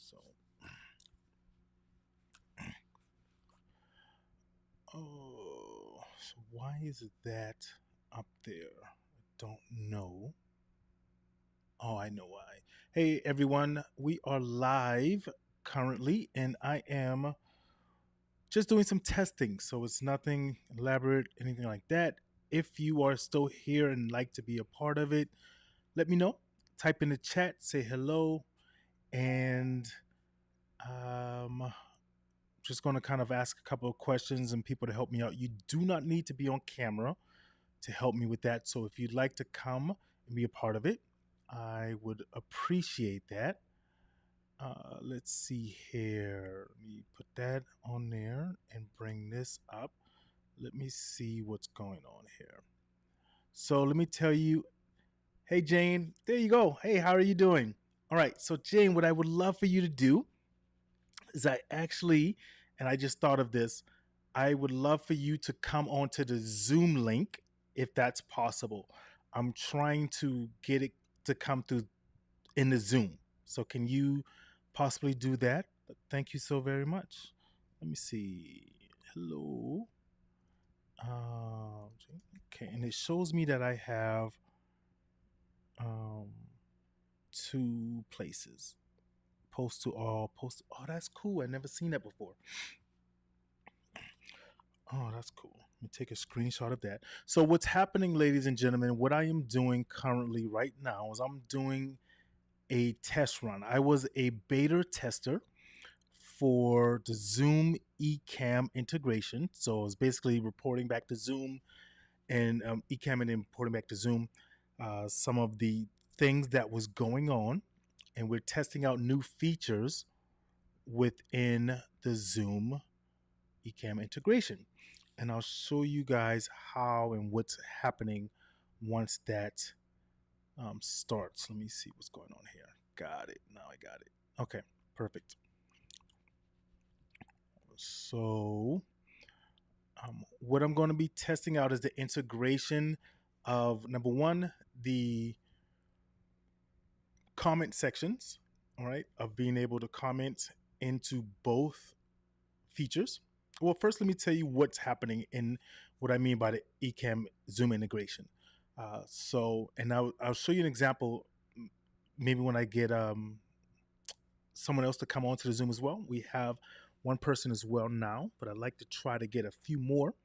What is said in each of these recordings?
So, oh, so why is that up there? I don't know. Oh, I know why. Hey, everyone, we are live currently, and I am just doing some testing. So it's nothing elaborate, anything like that. If you are still here and like to be a part of it, let me know. Type in the chat, say hello, and um, just going to kind of ask a couple of questions and people to help me out. You do not need to be on camera to help me with that. So if you'd like to come and be a part of it, I would appreciate that. Let's see here. Let me put that on there and bring this up. Let me see what's going on here. So let me tell you, hey Jane, there you go. Hey, how are you doing? All right. So Jane, what I would love for you to do is and I just thought of this, I would love for you to come onto the Zoom link if that's possible. I'm trying to get it to come through in the Zoom. So can you possibly do that? Thank you so very much. Let me see. Hello. Okay, and it shows me that I have um, two places. Post to all. Post. Oh, that's cool. I never seen that before. Oh, that's cool. Let me take a screenshot of that. So, what's happening, ladies and gentlemen, what I am doing currently right now is I'm doing a test run. I was a beta tester for the Zoom Ecamm integration. So, it's basically reporting back to Zoom and Ecamm and then reporting back to Zoom some of the things that was going on. And we're testing out new features within the Zoom Ecamm integration. And I'll show you guys how and what's happening once that starts. Let me see what's going on here. Got it. Now I got it. Okay, perfect. So, what I'm going to be testing out is the integration of number one, the comment sections, all right, of being able to comment into both features. Well, first, let me tell you what's happening in what I mean by the Ecamm Zoom integration. And I'll show you an example maybe when I get someone else to come onto the Zoom as well. We have one person as well now, but I'd like to try to get a few more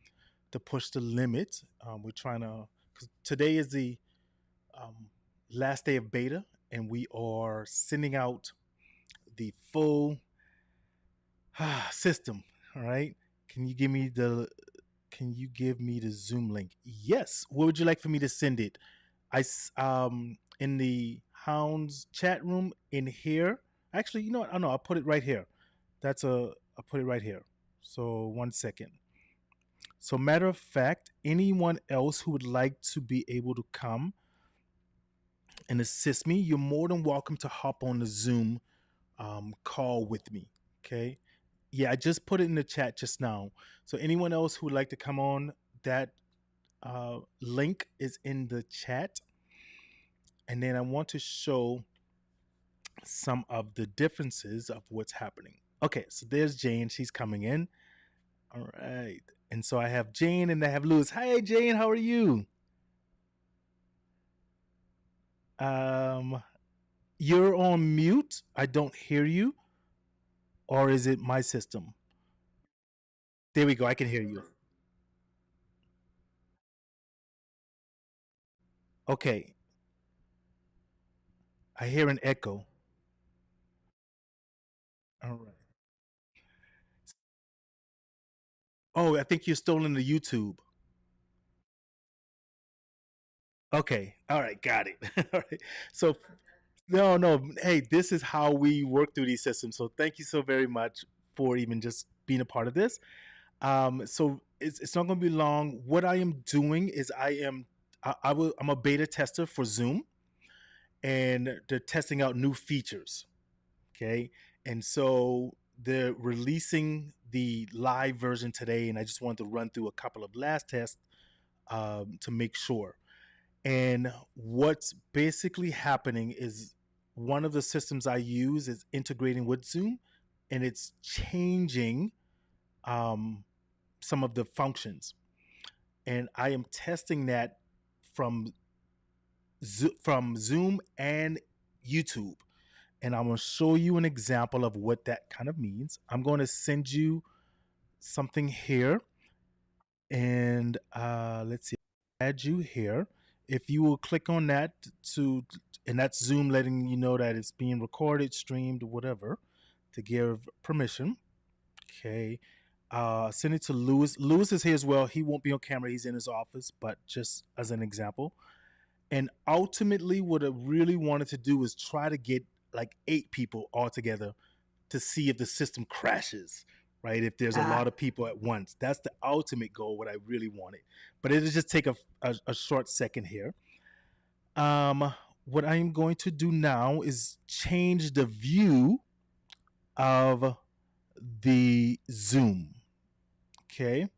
to push the limit. We're trying to, because today is the um, last day of beta, and we are sending out the full system. All right. Can you give me the can you give me the Zoom link? Yes. What would you like for me to send it? In the Hounds chat room in here. Actually, you know what? Oh no, I'll put it right here. I'll put it right here. So 1 second. So matter of fact, anyone else who would like to be able to come and assist me, you're more than welcome to hop on the Zoom call with me. Okay. Yeah, I just put it in the chat just now. So anyone else who would like to come on, that link is in the chat. And then I want to show some of the differences of what's happening. Okay, so there's Jane. She's coming in. All right. And so I have Jane and I have Lewis. Hi, Jane. How are you? Um, you're on mute. I don't hear you. Or is it my system? There we go. I can hear you. Okay. I hear an echo. All right. Oh, I think you're still in the YouTube. Okay. All right. Got it. All right. So, no, no. Hey, this is how we work through these systems. So, thank you so very much for even just being a part of this. So it's not going to be long. What I am doing is I'm a beta tester for Zoom, and they're testing out new features. Okay, and so they're releasing the live version today, and I just wanted to run through a couple of last tests to make sure. And what's basically happening is one of the systems I use is integrating with Zoom, and it's changing um, some of the functions. And I am testing that from from Zoom and YouTube. And I'm going to show you an example of what that kind of means. I'm going to send you something here, and let's see, add you here. If you will click on that to, and that's Zoom letting you know that it's being recorded, streamed, whatever, to give permission. Okay. Send it to Lewis. Lewis is here as well. He won't be on camera. He's in his office, but just as an example. And ultimately, what I really wanted to do is try to get like 8 people all together to see if the system crashes, right? If there's a lot of people at once. That's the ultimate goal, what I really wanted. But it'll just take a short second here. What I'm going to do now is change the view of the Zoom. Okay.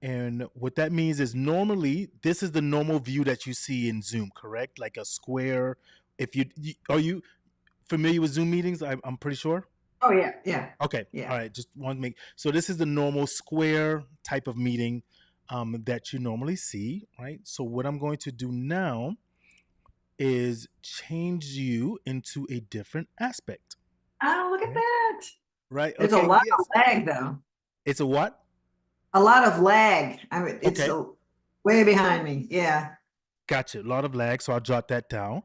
And what that means is normally this is the normal view that you see in Zoom, correct? Like a square. If are you familiar with Zoom meetings? I'm pretty sure. Oh yeah, yeah. Okay. Yeah. All right. Just want to make so this is the normal square type of meeting that you normally see, right? So what I'm going to do now is change you into a different aspect. Oh, look at Okay. that. Right. There's a Okay. lot of Yes. lag though. It's a what? A lot of lag. I mean, it's Okay. way behind me. Yeah. Gotcha. A lot of lag. So I'll jot that down.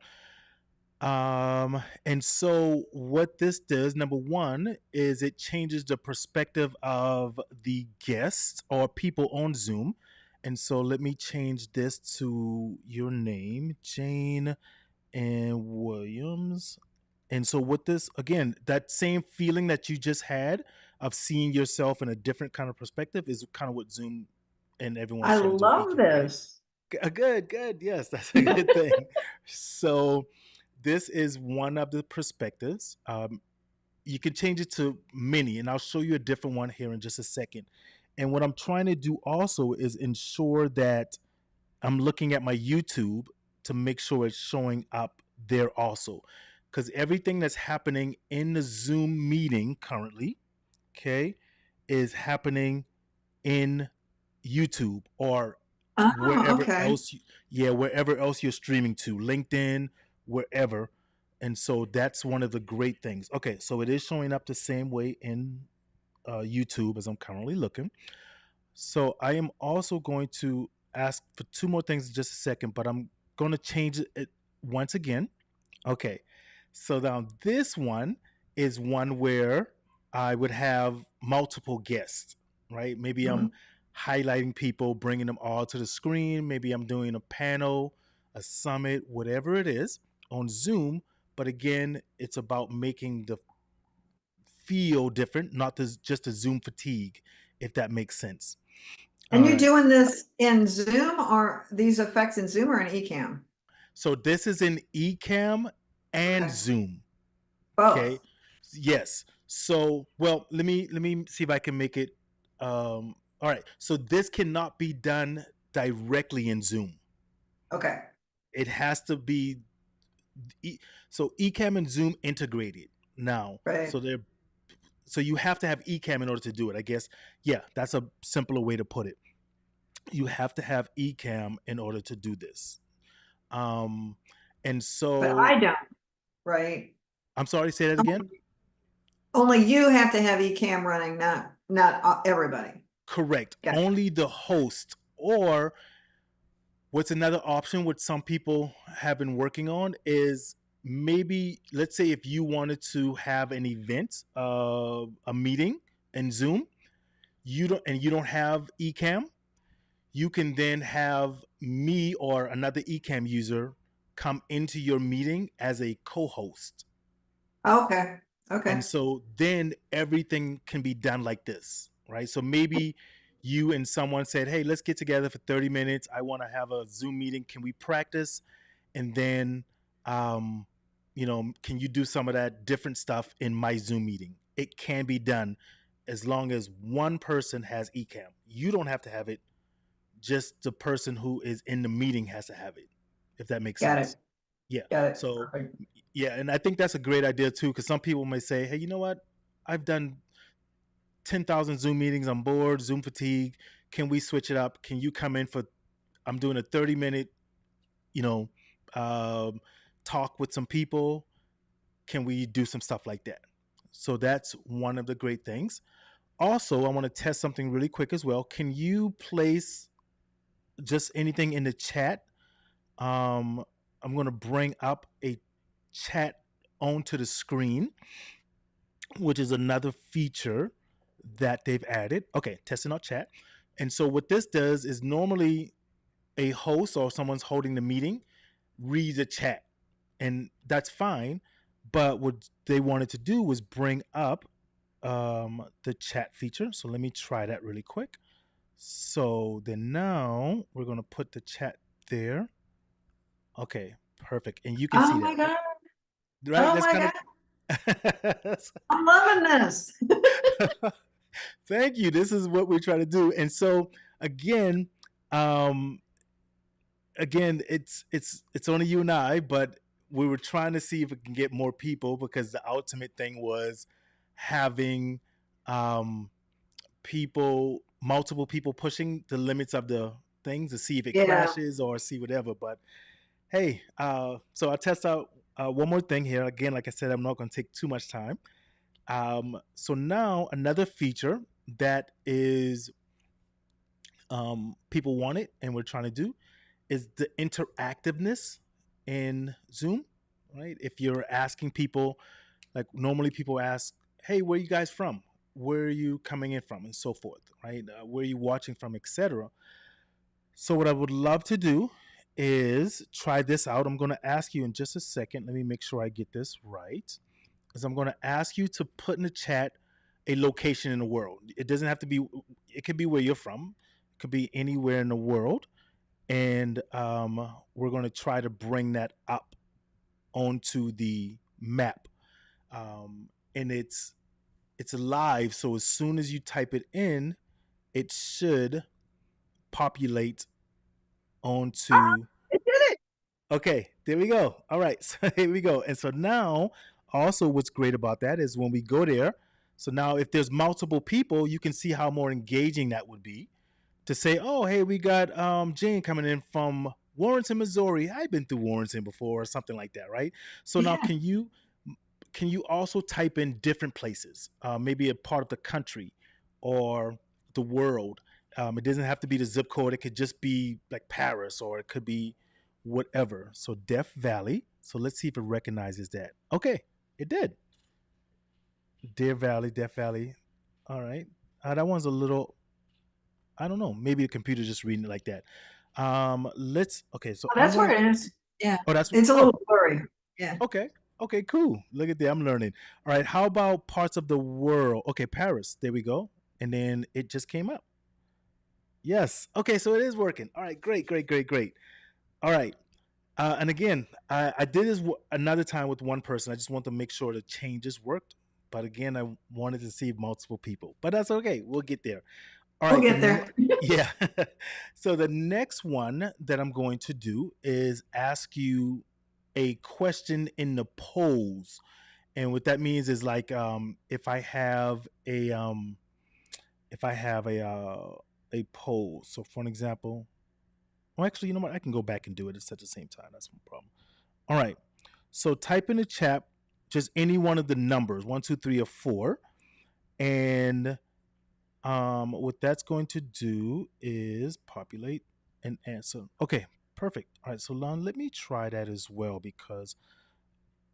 And so what this does, number one, is it changes the perspective of the guests or people on Zoom. And so let me change this to your name, Jane and Williams. And so what this again, that same feeling that you just had of seeing yourself in a different kind of perspective is kind of what Zoom and everyone is I trying to do with love each other, right? this. Good, good. Yes, that's a good thing. So this is one of the perspectives. You can change it to many, and I'll show you a different one here in just a second. And what I'm trying to do also is ensure that I'm looking at my YouTube to make sure it's showing up there also. Because everything that's happening in the Zoom meeting currently, okay, is happening in YouTube or Oh, wherever okay. else, yeah, wherever else you're streaming to, LinkedIn, wherever. And so that's one of the great things. Okay, so it is showing up the same way in YouTube as I'm currently looking. So I am also going to ask for 2 more things in just a second, but I'm going to change it once again. Okay. So now this one is one where I would have multiple guests, right? Maybe I'm Mhm. highlighting people, bringing them all to the screen. Maybe I'm doing a panel, a summit, whatever it is on Zoom. But again, it's about making the feel different, not just the Zoom fatigue, if that makes sense. And All you're right. doing this in Zoom or these effects in Zoom or in Ecamm? So this is in Ecamm and Okay. Zoom. Okay. Both. Yes. So, well, let me see if I can make it. All right. So this cannot be done directly in Zoom. Okay. It has to be so Ecamm and Zoom integrated now. Right. So they're so you have to have Ecamm in order to do it. I guess. Yeah, that's a simpler way to put it. You have to have Ecamm in order to do this. Um, and But so I don't, right? I'm sorry. Say that again. Only you have to have Ecamm running, not everybody. Correct. Gotcha. Only the host, or what's another option, what some people have been working on, is maybe, let's say, if you wanted to have an event, a meeting in Zoom, you don't have Ecamm, you can then have me or another Ecamm user come into your meeting as a co-host. Okay. And Okay. so then everything can be done like this, right? So maybe you and someone said, hey, let's get together for 30 minutes. I want to have a Zoom meeting. Can we practice? And then, um, can you do some of that different stuff in my Zoom meeting? It can be done as long as one person has Ecamm. You don't have to have it. Just the person who is in the meeting has to have it, if that makes Got sense. it. Yeah. Got it. So Perfect. Yeah, and I think that's a great idea too, because some people may say, "Hey, you know what? I've done 10,000 Zoom meetings. I'm bored, Zoom fatigue. Can we switch it up? Can you come in for? I'm doing a 30-minute, you know, um, talk with some people. Can we do some stuff like that?" So that's one of the great things. Also, I want to test something really quick as well. Can you place just anything in the chat? Um, I'm going to bring up a chat onto the screen, which is another feature that they've added. Okay, testing out chat. And so what this does is normally a host or someone's holding the meeting reads a chat, and that's fine. But what they wanted to do was bring up the chat feature. So let me try that really quick. So then now we're going to put the chat there. Okay, perfect. And you can Oh see my that, right? God. Right? Oh That's my kind God. of. I'm loving this. Thank you. This is what we're trying to do. And so again, um, it's only you and I, but we were trying to see if we can get more people because the ultimate thing was having um, people, multiple people pushing the limits of the things to see if it Yeah. crashes or see whatever. But hey, so I'll test out one more thing here. Again, like I said, I'm not going to take too much time. So now another feature that is people want it and we're trying to do is the interactiveness in Zoom, right? If you're asking people, like normally people ask, "Hey, where are you guys from? Where are you coming in from?" and so forth, right? Where are you watching from, etc. So what I would love to do is try this out. I'm going to ask you in just a second. Let me make sure I get this right. Is I'm going to ask you to put in the chat a location in the world. It doesn't have to be. It could be where you're from. It could be anywhere in the world, and we're going to try to bring that up onto the map. And it's live, so as soon as you type it in, it should populate Ah, onto. I did it. Okay, there we go. All right, so here we go. And so now, also, what's great about that is when we go there. So now, if there's multiple people, you can see how more engaging that would be to say, "Oh, hey, we got Jane coming in from Warrenton, Missouri. I've been through Warrenton before," or something like that, right? So now, Yeah. can you also type in different places, maybe a part of the country or the world? It doesn't have to be the zip code. It could just be like Paris, or it could be whatever. So Death Valley. So let's see if it recognizes that. Okay, it did. Deer Valley, Death Valley. All right. That one's a little. I don't know. Maybe the computer's just reading it like that. Let's. Okay, so Oh, I'm that's gonna. what it is. Yeah. Oh, that's. It's a Oh, little blurry. Yeah. okay. Okay, cool. Look at that. I'm learning. All right. How about parts of the world? Okay, Paris. There we go. And then it just came up. Yes. Okay, so it is working. All right. Great. Great. Great. Great. All right. And again, I did this another time with one person. I just want to make sure the changes worked. But again, I wanted to see multiple people. But that's okay. We'll get there. All We'll right. get there. Yeah. So the next one that I'm going to do is ask you a question in the polls. And what that means is like if I have a poll. So for an example, well, actually, you know what? I can go back and do it at the same time. That's no problem. All right. So type in the chat just any one of the numbers, one, two, three, or four, and what that's going to do is populate an answer. Okay, perfect. All right, so now let me try that as well because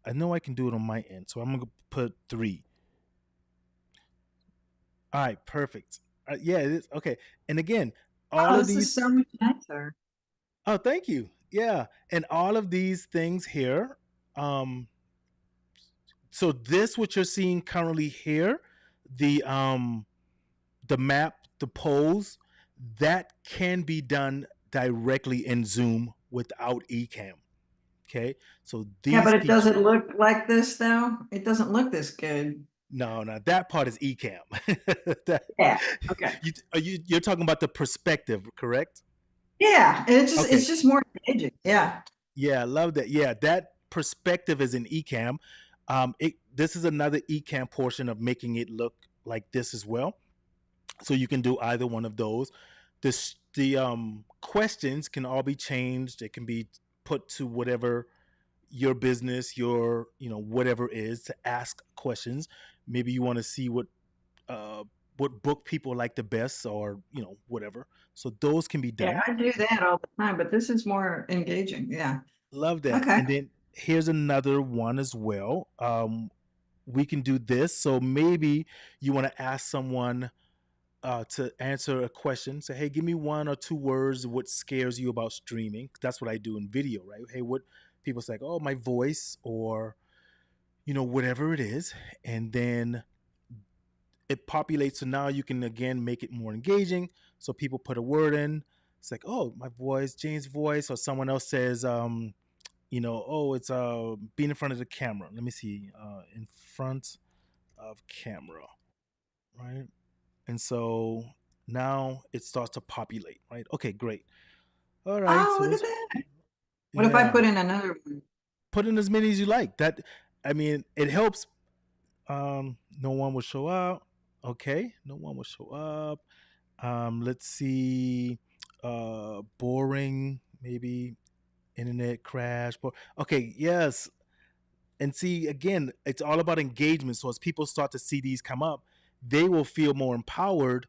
I know I can do it on my end. So I'm going to put 3. All right, perfect. Yeah, it is. Okay. And again, all Oh, of this is these. so much nicer. Oh, thank you. Yeah. And all of these things here. Um, so this, what you're seeing currently here, the um, the map, the polls, that can be done directly in Zoom without Ecamm. Okay, so Yeah, these but it features. doesn't look like this though. It doesn't look this good. No, no, that part is Ecamm. that, Yeah. Okay. you're talking about the perspective, correct? Yeah, and Okay, it's just more engaging. Yeah. yeah, I love that. Yeah, perspective is in Ecamm. This is another Ecamm portion of making it look like this as well. So you can do either one of those. The questions can all be changed. It can be put to whatever your business, your whatever is to ask questions. Maybe you want to see what book people like the best, or whatever. So those can be Yeah, done. I do that all the time, but this is more engaging. Yeah. Love that. Okay. And then here's another one as well. We can do this. So maybe you want to ask someone to answer a question. Say, hey, give me 1 or 2 words of what scares you about streaming. That's what I do in video, right? Hey, what people say, oh, my voice, or whatever it is. And then it populates. So now you can again make it more engaging. So people put a word in. It's like, oh, my voice, Jane's voice, or someone else says, oh, it's being in front of the camera. Let me see, in front of camera, right? And so now it starts to populate, right? Okay, great. All right, Oh, so look at let's, that. What if I yeah, put in another one? put in as many as you like. That, I mean, it helps. No one will show up. Okay, no one will show up. Let's see. Boring, maybe internet crash. But okay, yes. And see, again, it's all about engagement. So as people start to see these come up, they will feel more empowered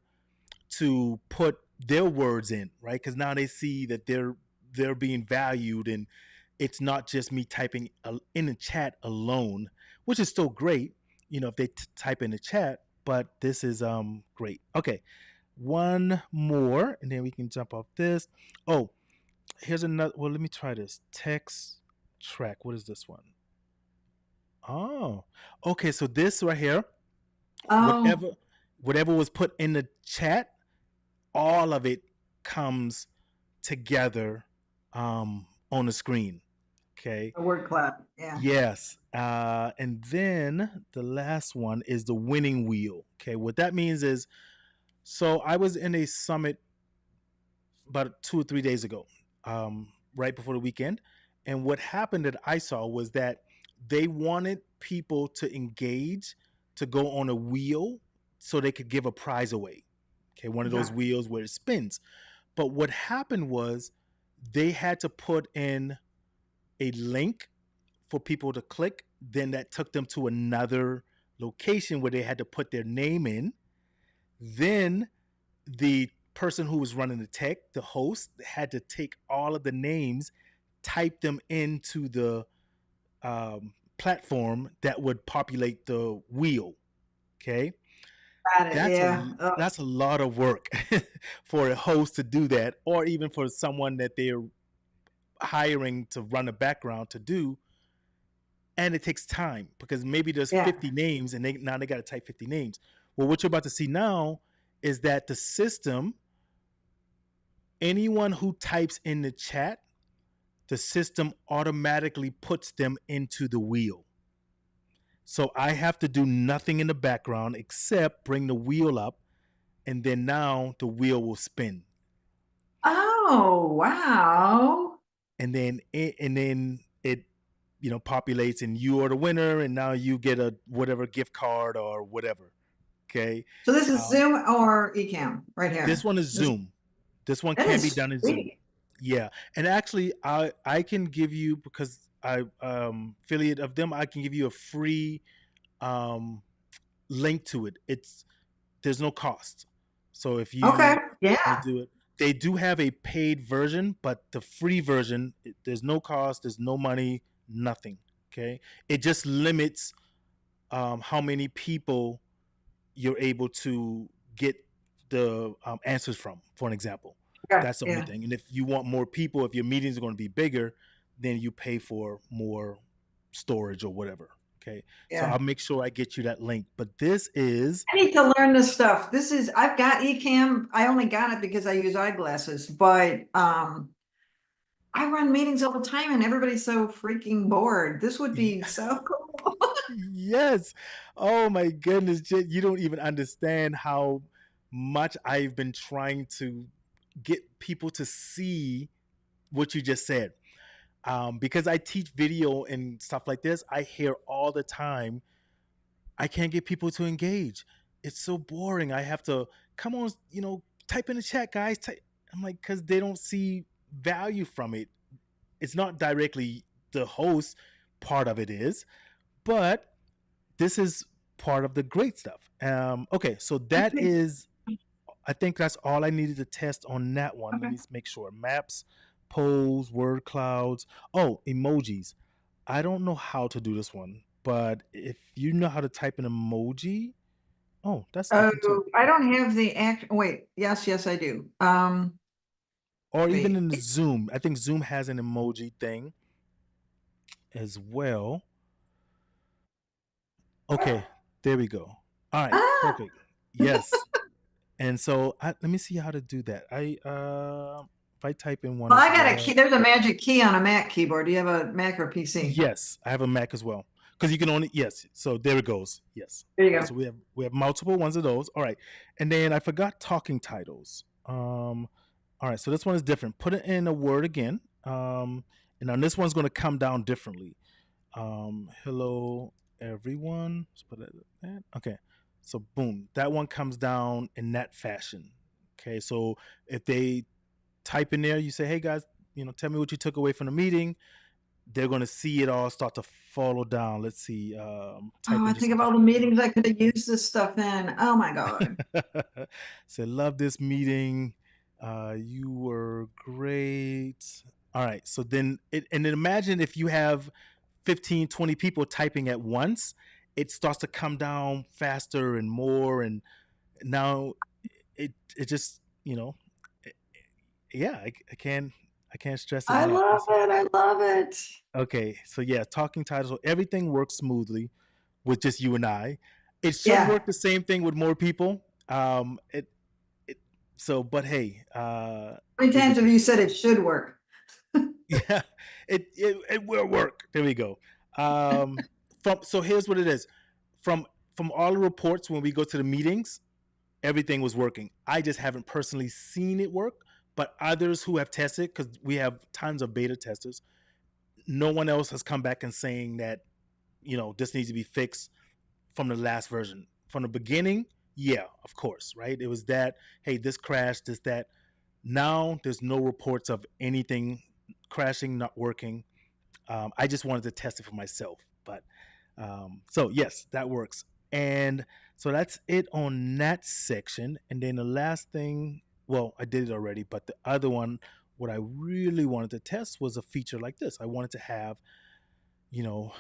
to put their words in, right? Because now they see that they're being valued, and it's not just me typing in the chat alone, which is still great, if they type in the chat. But this is great. Okay, one more, and then we can jump off this. Oh, here's another. Well, let me try this text track. What is this one? Oh, okay. So this right here, Oh, whatever whatever was put in the chat, all of it comes together on the screen. Okay. a word cloud. Yeah. Yes. And then the last one is the winning wheel. Okay. What that means is, so I was in a summit about 2 or 3 days ago, right before the weekend. And what happened that I saw was that they wanted people to engage, to go on a wheel so they could give a prize away. Okay. One of those Yeah. wheels where it spins. But what happened was they had to put in a link for people to click. Then that took them to another location where they had to put their name in. Then the person who was running the tech, the host, had to take all of the names, type them into the platform that would populate the wheel. Okay, Got it. that's a Yeah. Oh, that's a lot of work for a host to do that, or even for someone that they're hiring to run a background to do. And it takes time because maybe there's yeah. 50 names, and now they got to type 50 names. Well, what you're about to see now is that the system, anyone who types in the chat, the system automatically puts them into the wheel. So I have to do nothing in the background except bring the wheel up, and then now the wheel will spin. Oh, wow. And then it populates, and you are the winner, and now you get a whatever gift card or whatever. Okay. So this is Um, Zoom or Ecamm right this here. one is This Zoom. This one that can be is done in Zoom. sweet. Yeah. And actually, I can give you, because I affiliate of them, I can give you a free um link to it. There's no cost. So if Okay. you want Yeah. to do it, they do have a paid version, but the free version, there's no cost, there's no money, nothing. Okay. It just limits how many people you're able to get the answers from, for an example. Okay. That's the only Yeah. thing. And if you want more people, if your meetings are going to be bigger, then you pay for more storage or whatever. Okay. So Yeah. I'll make sure I get you that link. But this is, I need to learn this stuff. I've got Ecamm. I only got it because I use eyeglasses, but I run meetings all the time and everybody's so freaking bored. This would be so cool. yes. Oh my goodness. You don't even understand how much I've been trying to get people to see what you just said. Because I teach video and stuff like this, I hear all the time, I can't get people to engage. It's so boring. I have to, come on, type in the chat, guys. I'm like, because they don't see value from it. It's not directly the host part of it is, but this is part of the great stuff. Okay, so I that think, is, I think that's all I needed to test on that one. Let okay. me make sure. Maps, polls, word clouds. Oh, emojis. I don't know how to do this one, but if you know how to type an emoji, oh, that's different too. Oh, I don't have the wait, yes, I do. Or even Wait. in Zoom, I think Zoom has an emoji thing as well. Okay, there we go. All right, Ah, perfect. Yes. And so let me see how to do that. If I type in one well, as I got a key. well. There's a magic key on a Mac keyboard. Do you have a Mac or PC? Yes, I have a Mac as well. Because you can only, yes. So there it goes. Yes. There you All right. go. So we have multiple ones of those. All right. And then I forgot talking titles. All right. So this one is different. Put it in a word again. And on this one's going to come down differently. Hello everyone. Let's put it like that. Okay. So boom, that one comes down in that fashion. Okay. So if they type in there, you say, "Hey guys, tell me what you took away from the meeting." They're going to see it all start to follow down. Let's see. Type Oh, in I just think of all the meetings I could have used this stuff in. Oh my God. say, love this meeting. You were great. All right. So then, and then imagine if you have 15, 20 people typing at once, it starts to come down faster and more. And now it just, yeah, I can't stress it I enough. love it. I love it. Okay, so yeah, talking titles. So everything works smoothly with just you and I. It should Yeah. work the same thing with more people. It so, but hey, How many you'll times get have the you said it should work? yeah, it will work. There we go. So here's what it is. From from all the reports when we go to the meetings, everything was working. I just haven't personally seen it work, but others who have tested, because we have tons of beta testers, no one else has come back and saying that this needs to be fixed from the last version. From the beginning, yeah, of course, right? It was that, hey, this crashed, this, that. Now there's no reports of anything crashing, not working. I just wanted to test it for myself. But so, yes, that works. And so that's it on that section. And then the last thing, well, I did it already, but the other one, what I really wanted to test was a feature like this. I wanted to have you know,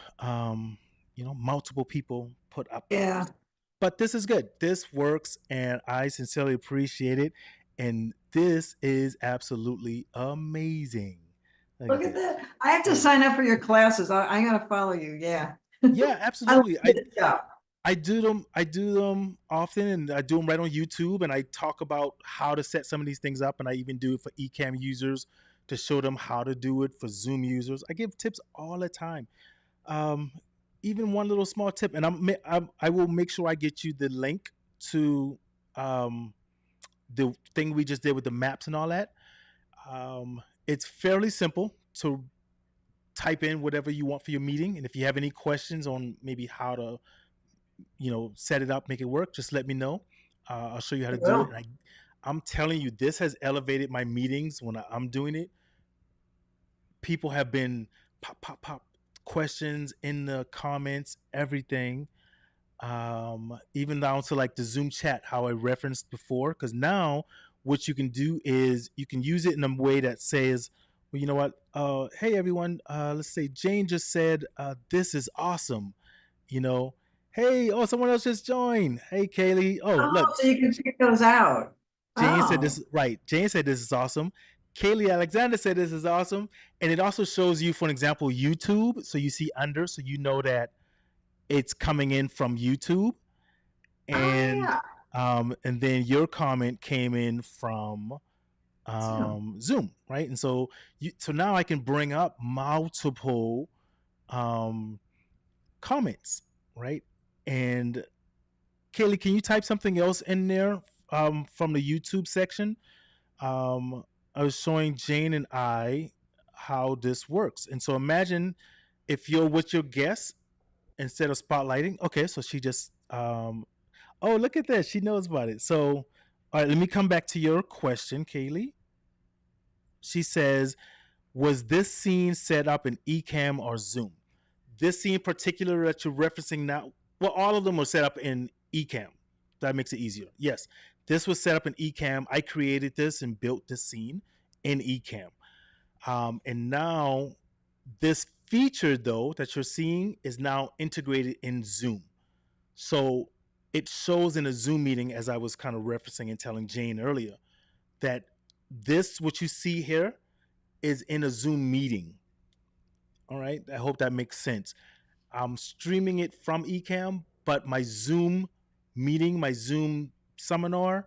multiple people put up Yeah. posts. But this is good. This works, and I sincerely appreciate it. And this is absolutely amazing. Look at Look at this. that. I have to Yeah, sign up for your classes. I gotta follow you. Yeah. yeah, I like absolutely. I this stuff. I do them. I do them often, and I do them right on YouTube. And I talk about how to set some of these things up, and I even do it for Ecamm users to show them how to do it for Zoom users. I give tips all the time. um, Even one little small tip, and I will make sure I get you the link to um, the thing we just did with the maps and all that. It's fairly simple to type in whatever you want for your meeting, and if you have any questions on maybe how to set it up, make it work, just let me know. I'll show you how I to do it. will. And I'm telling you, this has elevated my meetings when I'm doing it. People have been pop, pop, pop questions in the comments, everything. Even down to like the Zoom chat, how I referenced before. Because now what you can do is you can use it in a way that says, well, you know what? Hey, everyone, let's say Jane just said, this is awesome. You know, hey, oh, someone else just joined. Hey, Kaylee. Oh, Oh, look, so you can pick those out. Jane said this Oh, is right. Jane said this is awesome. Kaylee Alexander said this is awesome. And it also shows you, for an example, YouTube. So you see under, so you know that it's coming in from YouTube. oh And yeah. and then your comment came in from So, Zoom, right? And so so now I can bring up multiple um, comments, right? And Kaylee, can you type something else in there from the YouTube section? I was showing Jane and I how this works. And so imagine if you're with your guest instead of spotlighting. Okay, so she just oh, look at this. She knows about it. So all right, let me come back to your question, Kaylee. She says, was this scene set up in Ecamm or Zoom? This scene in particular that you're referencing now, well, all of them were set up in Ecamm. That makes it easier. Yes, this was set up in Ecamm. I created this and built this scene in Ecamm. And now this feature, though, that you're seeing is now integrated in Zoom. So it shows in a Zoom meeting, as I was kind of referencing and telling Jane earlier, that this, what you see here, is in a Zoom meeting. All right. I hope that makes sense. I'm streaming it from Ecamm, but my Zoom meeting, my Zoom seminar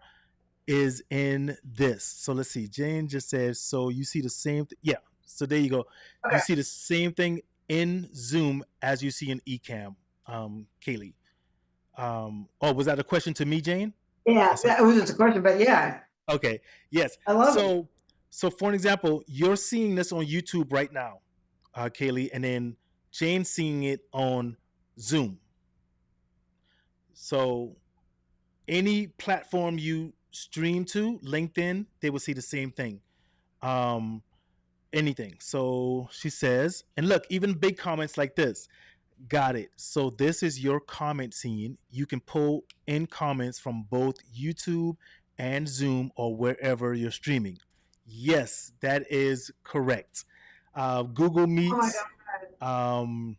is in this. So let's see. Jane just says, so you see the same yeah. So there you go. Okay. You see the same thing in Zoom as you see in Ecamm, Kaylee. Oh, was that a question to me, Jane? Yeah, that was just a question, but yeah. Okay. Yes. I love it. So for an example, you're seeing this on YouTube right now, Kaylee, and then Jane's seeing it on Zoom. So any platform you stream to, LinkedIn, they will see the same thing. Anything. So she says, and look, even big comments like this. Got it. So this is your comment scene. You can pull in comments from both YouTube and Zoom or wherever you're streaming. Yes, that is correct. Google Oh my Meets, God.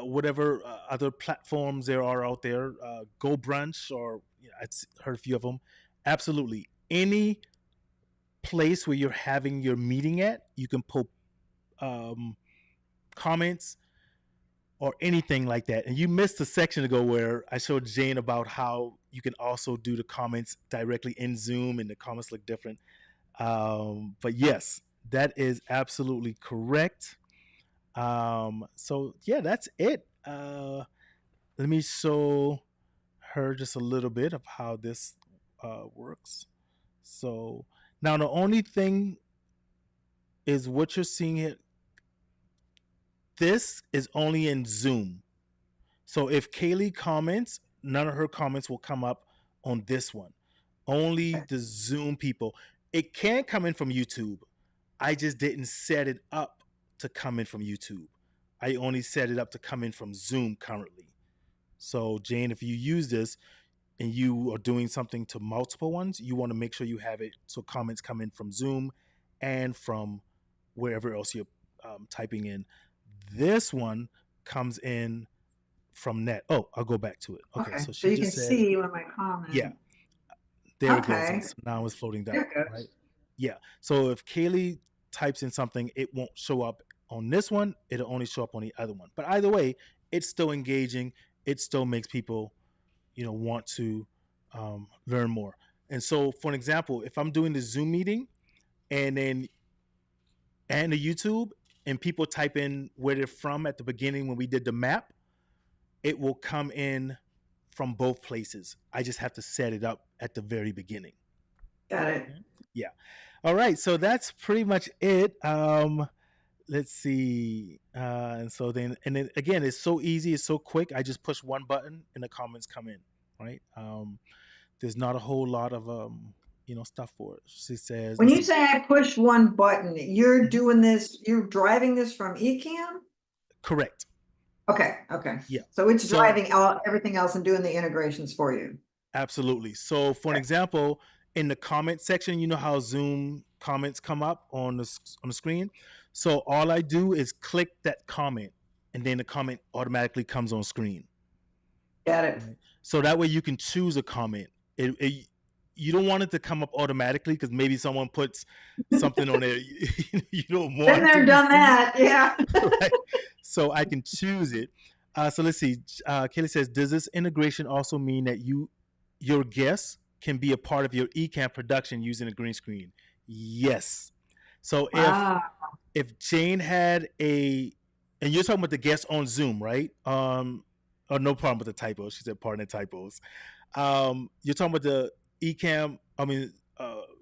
whatever other platforms there are out there, Go Brunch, or I've heard a few of them. Absolutely. Any place where you're having your meeting at, you can pull comments or anything like that. And you missed a section ago where I showed Jane about how you can also do the comments directly in Zoom and the comments look different. But yes, that is absolutely correct. So yeah, that's it. Let me show her just a little bit of how this works. So now the only thing is what you're seeing here. This is only in Zoom. So if Kaylee comments, none of her comments will come up on this one. Only the Zoom people. It can come in from YouTube. I just didn't set it up to come in from YouTube. I only set it up to come in from Zoom currently. So Jane, if you use this and you are doing something to multiple ones, you want to make sure you have it so comments come in from Zoom and from wherever else you're typing in. This one comes in from net. Oh, I'll go back to it. Okay, so she you just can said, see when my comment. yeah, there it goes. Okay. And so now it's floating down, There it goes. right? Yeah. So if Kaylee types in something, it won't show up on this one. It'll only show up on the other one. But either way, it's still engaging. It still makes people, want to learn more. And so, for an example, if I'm doing the Zoom meeting and then and the YouTube, and people type in where they're from at the beginning when we did the map, it will come in from both places. I just have to set it up at the very beginning. Got it. Yeah. All right. So that's pretty much it. Let's see. And then again, it's so easy. It's so quick. I just push one button and the comments come in. Right. There's not a whole lot of stuff for it. She says. When you say I push one button, you're doing this. You're driving this from Ecamm. Correct. Okay. Yeah. So it's driving out everything else and doing the integrations for you. Absolutely. So for an example, in the comment section, you know how Zoom comments come up on the screen. So all I do is click that comment, and then the comment automatically comes on screen. Got it. Right? So that way you can choose a comment. You don't want it to come up automatically because maybe someone puts something on there you don't want. Been there, done that. Yeah. Right? So I can choose it. So let's see. Kelly says, does this integration also mean that your guests can be a part of your Ecamm production using a green screen? Yes. So if Jane had and you're talking about the guests on Zoom, right? Oh, no problem with the typos. She said, pardon the typos. You're talking about the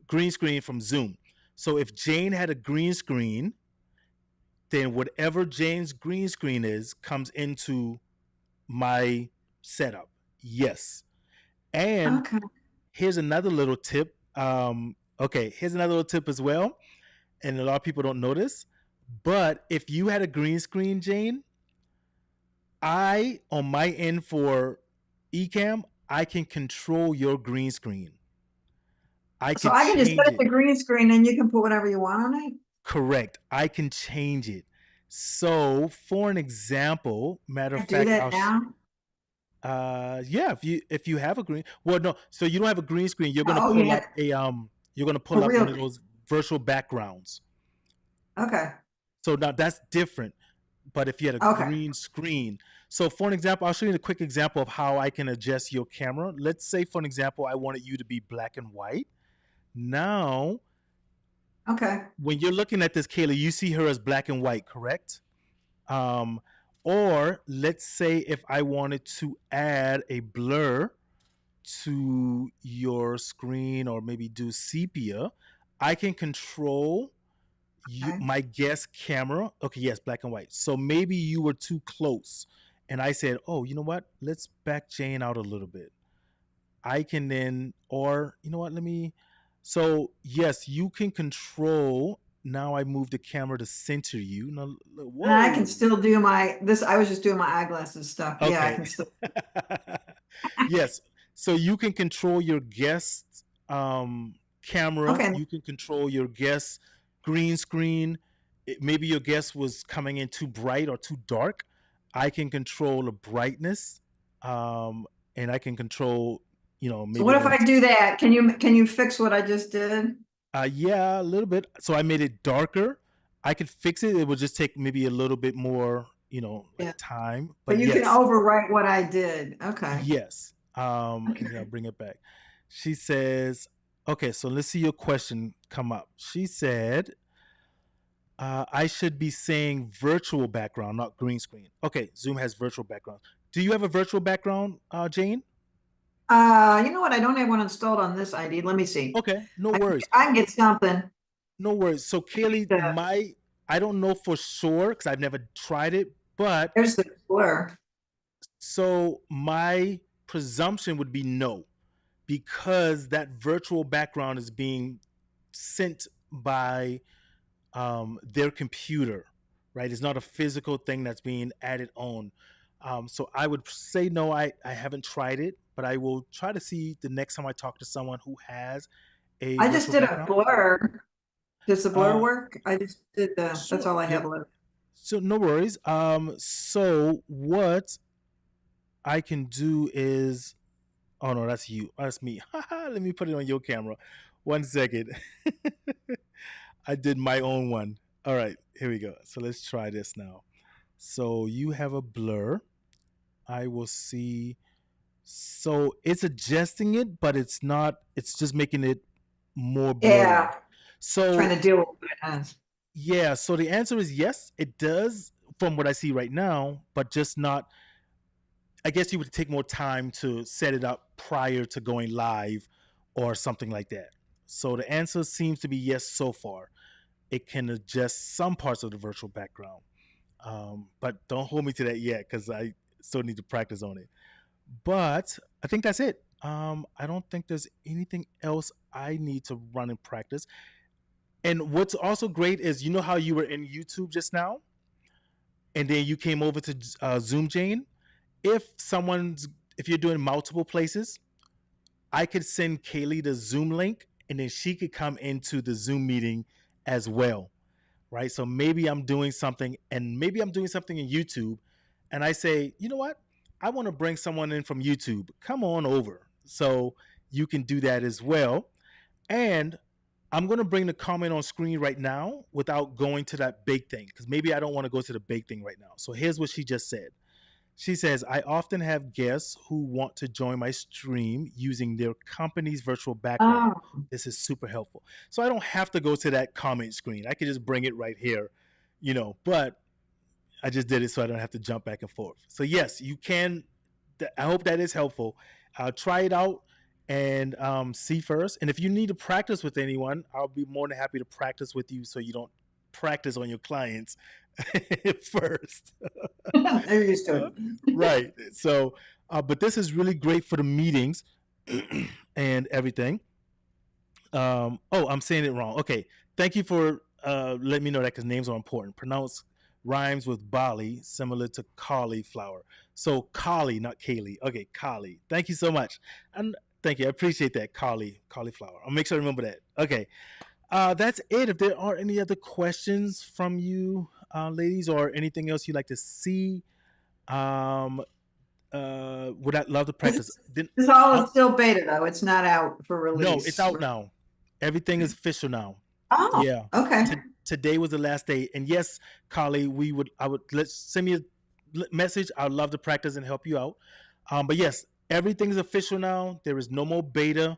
green screen from Zoom. So if Jane had a green screen then whatever Jane's green screen is comes into my setup. Yes. And Okay. here's another little tip. Okay, here's another little tip as well. And a lot of people don't notice. But if you had a green screen, Jane, I, on my end for Ecamm, I can control your green screen. I So can I can just change set up it. the green screen and you can put whatever you want on it? Correct. I can change it. So, for an example, matter of I do fact, that now? yeah, if you have a green, well, no, so you don't have a green screen, you're gonna Oh, pull yeah. up you're gonna A pull up one real, of those virtual backgrounds. okay. So now that's different. But if you had a Okay. green screen, so for an example, I'll show you a quick example of how I can adjust your camera. Let's say, for an example, I wanted you to be black and white. Now, Okay. when you're looking at this, Kayla, you see her as black and white, correct? Um, or let's say if I wanted to add a blur to your screen or maybe do sepia, I can control Okay. my guest camera. Okay, yes, black and white. So maybe you were too close. And I said, oh, you know what? Let's back Jane out a little bit. I can then, or you know what? So yes, you can control. Now I move the camera to center you. Now, And I whoa. can still do I was just doing my eyeglasses stuff. Yeah, I Okay. can still. Yes. So you can control your guest camera. Okay. You can control your guest green screen. Maybe your guest was coming in too bright or too dark. I can control the brightness, and I can control, So maybe what I if want I to. do that? Can you fix what I just did? Yeah, a little bit. So I made it darker. I could fix it. It would just take maybe a little bit more, like Yeah. time. But But you can yes, overwrite what I did. Okay. yes. And then I'll Okay. bring it back. She says, okay, so let's see your question come up. She said, I should be saying virtual background, not green screen. Okay, Zoom has virtual background. Do you have a virtual background, Jane? You know what? I don't have one installed on this ID. Let me see. Okay, no I, worries. I can get something. No worries. So Kaylee, The, I don't know for sure because I've never tried it, but there's the blur. so my presumption would be no, because that virtual background is being sent by their computer, right? It's not a physical thing that's being added on. So I would say no, I haven't tried it, but I will try to see the next time I talk to someone who has a I just virtual did a background. blur. Does the blur Uh, work? I just did that's sure. all I have Yep. left. So no worries. So what I can do is, oh no, that's you. That's me. Let me put it on your camera. 1 second. I did my own one. All right, here we go. So let's try this now. So you have a blur. I will see. So it's adjusting it, but it's not, it's just making it more blurry. Yeah. Trying So, to deal with what it has. yeah, so the answer is yes, it does from what I see right now, but just not. I guess you would take more time to set it up prior to going live or something like that. So the answer seems to be yes so far. It can adjust some parts of the virtual background. But don't hold me to that yet because I still need to practice on it. But I think that's it. I don't think there's anything else I need to run and practice. And what's also great is, you know how you were in YouTube just now, and then you came over to Zoom, Jane. If you're doing multiple places, I could send Kaylee the Zoom link, and then she could come into the Zoom meeting as well, right? So maybe I'm doing something, and maybe I'm doing something in YouTube, and I say, you know what? I want to bring someone in from YouTube. Come on over. So you can do that as well. And I'm going to bring the comment on screen right now without going to that big thing, because maybe I don't want to go to the big thing right now. So here's what she just said. She says, I often have guests who want to join my stream using their company's virtual background. Oh, This is super helpful. So I don't have to go to that comment screen. I can just bring it right here, but I just did it so I don't have to jump back and forth. So, yes, you can. I hope that is helpful. Try it out and see first. And if you need to practice with anyone, I'll be more than happy to practice with you so you don't practice on your clients first. They're used to it. Right. So, but this is really great for the meetings and everything. Oh, I'm saying it wrong. Okay. Thank you for letting me know that because names are important. Pronounce rhymes with Bali, similar to cauliflower. So Kali, not Kaylee. Okay, Kali. Thank you so much. And thank you. I appreciate that. Cauliflower. I'll make sure I remember that. Okay. That's it. If there are any other questions from you, ladies, or anything else you'd like to see, um, would I love to practice? Then, This all um, is still beta though. It's not out for no, it's release. out now. Everything is official now. Oh, Yeah. okay. Today was the last day, and yes, Carly, I would let's send me a message. I'd love to practice and help you out. But yes, everything's official now. There is no more beta.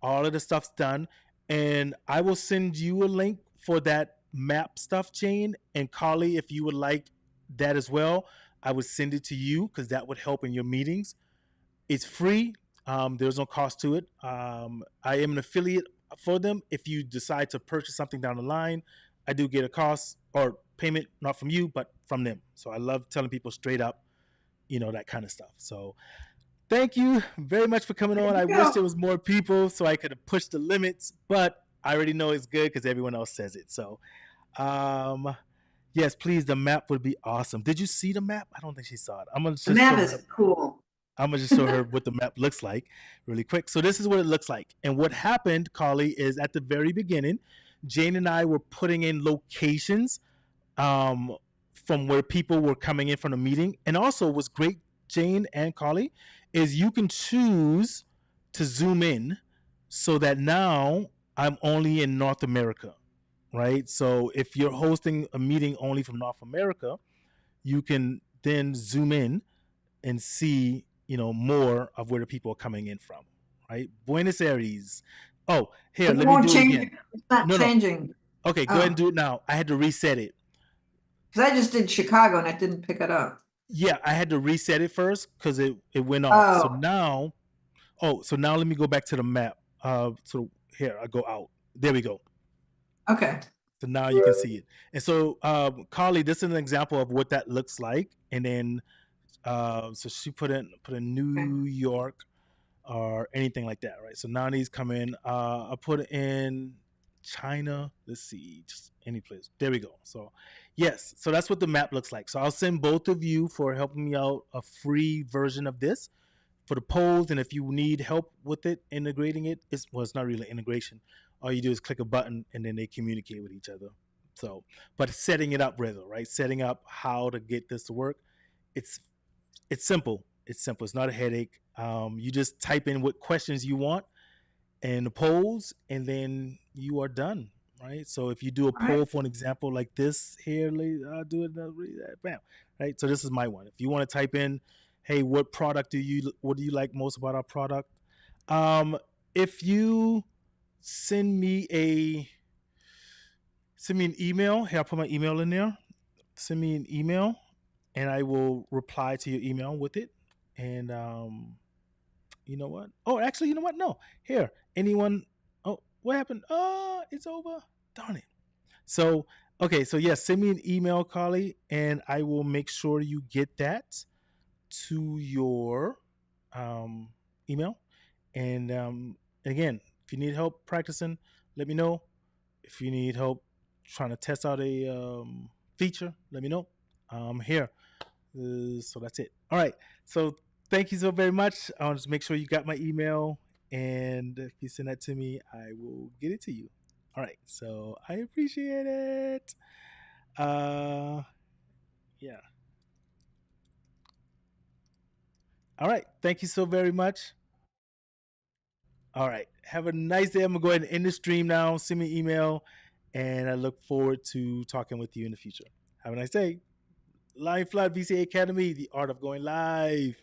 All of the stuff's done, and I will send you a link for that map stuff, Jane and Carly. If you would like that as well, I would send it to you because that would help in your meetings. It's free. There's no cost to it. I am an affiliate for them. If you decide to purchase something down the line, I do get a cost or payment, not from you, but from them. So I love telling people straight up, that kind of stuff. So thank you very much for coming on. I wish Yeah. there was more people so I could have pushed the limits, but I already know it's good because everyone else says it. So, yes, please, the map would be awesome. Did you see the map? I don't think she saw it. I'm gonna The just map show her. is cool. I'm gonna just show her what the map looks like really quick. So this is what it looks like. And what happened, Carly, is at the very beginning, Jane and I were putting in locations um, from where people were coming in from the meeting. And also, what's great, Jane and Carly, is you can choose to zoom in so that now I'm only in North America, right? So if you're hosting a meeting only from North America, you can then zoom in and see more of where the people are coming in from, right? Buenos Aires. Oh, here, It let me won't do it change. again. It's not No, no. changing. Okay, go ahead and Oh, do it now. I had to reset it. because I just did Chicago and it didn't pick it up. Yeah, I had to reset it first because it went off. So Oh, now, so now let me go back to the map. So here I go out. There we go. okay. So now you can see it. And so, Carly, this is an example of what that looks like. And then, so she put in Okay. New York or anything like that, right? So now these come in. I put in China. Let's see, just any place. There we go. So, yes, so that's what the map looks like. So I'll send both of you for helping me out a free version of this for the polls, and if you need help with it, integrating it, it's not really integration. All you do is click a button, and then they communicate with each other. So, but setting it up, rather, right? Setting up how to get this to work, it's it's simple. It's simple. It's not a headache. You just type in what questions you want and the polls, and then you are done, right? So if you do a All right. poll for an example like this here, I'll do it. Bam, right? So this is my one. If you want to type in, hey, what what do you like most about our product? Um, if you send me a send me an email, here I'll put my email in there. Send me an email, and I will reply to your email with it. And you know what? Oh, actually, you know what? No. Here, anyone. Oh, what happened? Oh, it's over. Darn it. So, okay. So, yes, send me an email, Carly, and I will make sure you get that to your um, email. And again, if you need help practicing, let me know. If you need help trying to test out a feature, let me know. Here. So that's it. All right. So thank you so very much. I'll just make sure you got my email, and if you send that to me, I will get it to you. All right. So I appreciate it. Yeah. All right. Thank you so very much. All right. Have a nice day. I'm gonna go ahead and end the stream now. Send me an email, and I look forward to talking with you in the future. Have a nice day. Live Flat VCA Academy, the art of going live.